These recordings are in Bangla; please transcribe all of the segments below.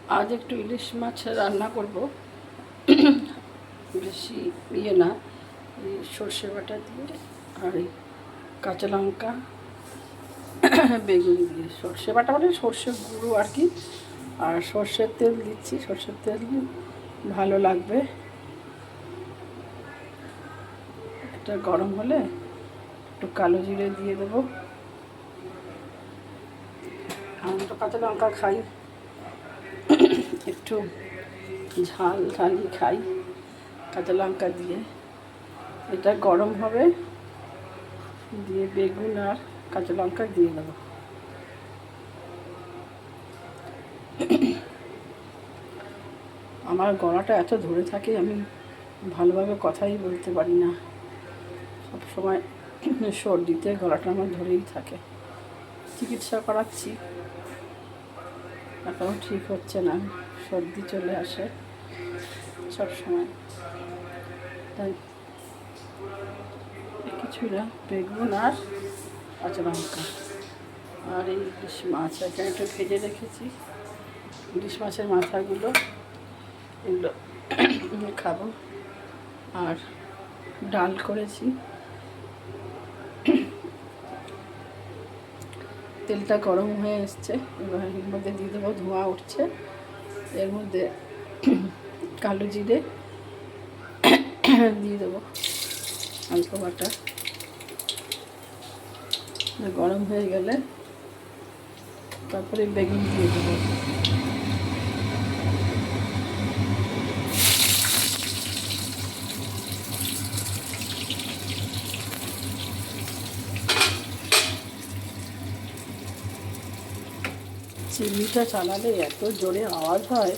আজ একটু ইলিশ মাছ রান্না করব। বেশি ইয়ে না, এই সর্ষে বাটা দিয়ে আর এই কাঁচা লঙ্কা বেগুন দিয়ে, সর্ষে বাটা মানে সর্ষে গুঁড়ো আর কি, আর সর্ষের তেল দিচ্ছি। সর্ষের তেল ভালো লাগবে। এটা গরম হলে একটু কালো জিরে দিয়ে দেবো। আমি তো কাঁচা লঙ্কা খাই, একটু ঝাল ঝালই খাই কাঁচা লঙ্কা দিয়ে। এটা গরম হবে, দিয়ে বেগুন আর কাঁচা লঙ্কা দিয়ে দেবো। আমার গলাটা এত ধরে থাকে, আমি ভালোভাবে কথাই বলতে পারি না। সব সময় সর্দিতে গলাটা আমার ধরেই থাকে। চিকিৎসা করাচ্ছি, এখনও ঠিক হচ্ছে না, সর্দি চলে আসে সব সময়। তাই কিছু না, বেগুন আর কাঁচা লঙ্কা আর এই ইলিশ মাছ এখানে একটু ভেজে রেখেছি। ইলিশ মাছের মাথাগুলো এগুলো খাবো। আর ডাল করেছি। তেলটা গরম হয়ে এসছে, এবার এর মধ্যে দিয়ে দেবো, ধোঁয়া উঠছে। এর মধ্যে কালো জিরে দিয়ে দেবো, হালকা বাটা। গরম হয়ে গেলে তারপরে বেগুন দিয়ে দেবো। চিমনিটা চালালে এত জোরে আওয়াজ হয়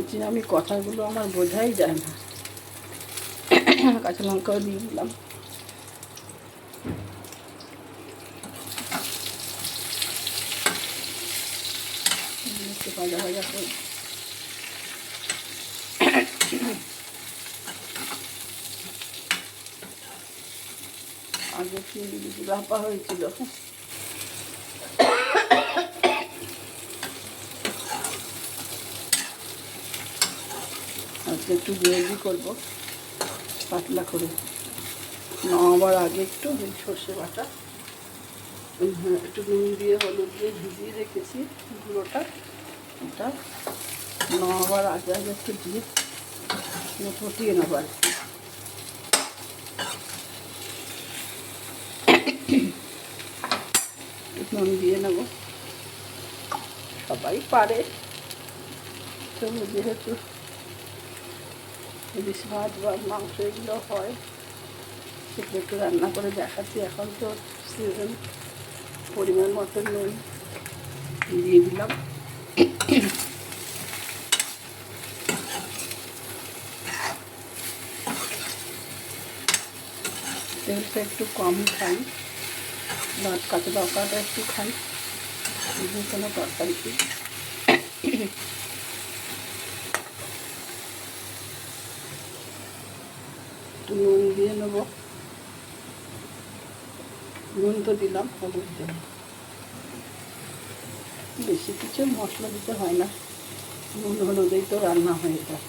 যে আমি কথাগুলো আমার বোঝাই যায় না। কাঁচা লঙ্কাও দিয়ে দিলাম। একটু ভাজা ভাজা করে আগে কি রাপা হয়েছিল, আজকে একটু গ্রেভি করবো পাতলা করে। নামাবার আগে একটু সর্ষে বাটা একটু নুন দিয়ে হলুদ দিয়ে ভিজিয়ে রেখেছি গুঁড়োটা, এটা নামাবার আগে আগে একটু দিয়ে ফুটিয়ে নেবো আর কি। নুন দিয়ে নেবো, সবাই পারে, তবু যেহেতু ইলিশ মাছ বা মাংস এগুলো হয় সেগুলো একটু রান্না করে দেখাচ্ছি। এখন তো সিজন, পরিমাণ মতো নুন দিয়ে দিলাম। তেলটা একটু কম খাই, কাঁচা লঙ্কাটা একটু খাই, যে কোনো তরকারিতে। একটু নুন দিয়ে নেবো, নুন তো দিলাম, হলুদ দেবো। বেশি কিছু মশলা দিতে হয় না, নুন হলুদেই তো রান্না হয়ে যায়।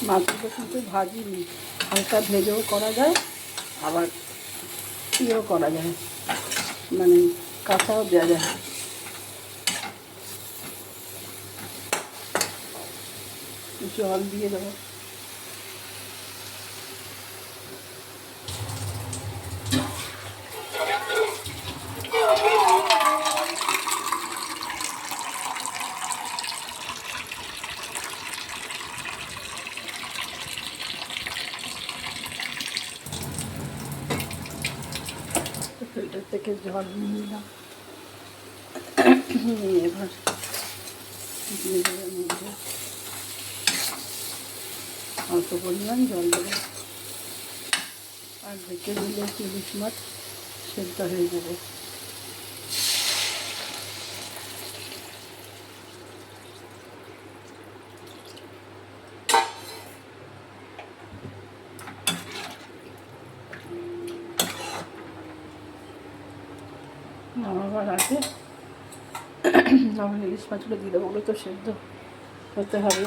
মাছগুলো কিন্তু ভাজিনি, হালকা ভেজেও করা যায়, আবার ইয়েও করা যায়, মানে কাঁচাও দেওয়া যায়। জল দিয়ে দেবো। ফিল্টার থেকে জল নিয়ে নিলাম, এবার মধ্যে অল্প পরিমাণ জল দেবো, আর ঢেকে দিলে ইলিশ মাছ সেদ্ধ হয়ে যাবে। নামাবার আগে আমার ইলিশ মাছগুলো দিয়ে দেবো, ওগুলো তো সেদ্ধ হতে হবে।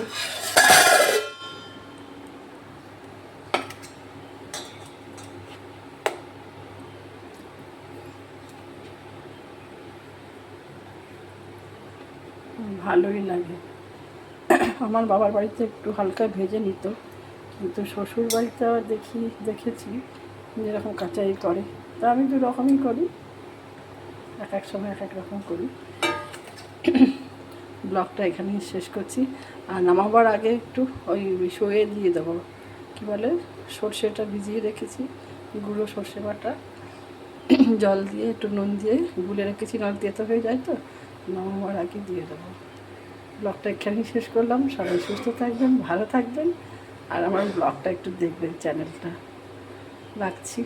ভালোই লাগে। আমার বাবার বাড়িতে একটু হালকা ভেজে নিত, কিন্তু শ্বশুর বাড়িতে আবার দেখেছি যেরকম কাঁচাই করে। তা আমি দু রকমই করি, এক এক সময় এক এক রকম করি। ব্লগটা এখানেই শেষ করছি। আর নামাবার আগে একটু ওই শোয়ে দিয়ে দেবো, কী বলে, সর্ষেটা ভিজিয়ে রেখেছি, গুঁড়ো সর্ষে বাটা জল দিয়ে একটু নুন দিয়ে গুলে রেখেছি, নল তেতো হয়ে যায় তো, নামাবার আগে দিয়ে দেবো। ব্লগটা এখানেই শেষ করলাম। সবাই সুস্থ থাকবেন, ভালো থাকবেন, আর আমার ব্লগটা একটু দেখবেন, চ্যানেলটা রাখছি।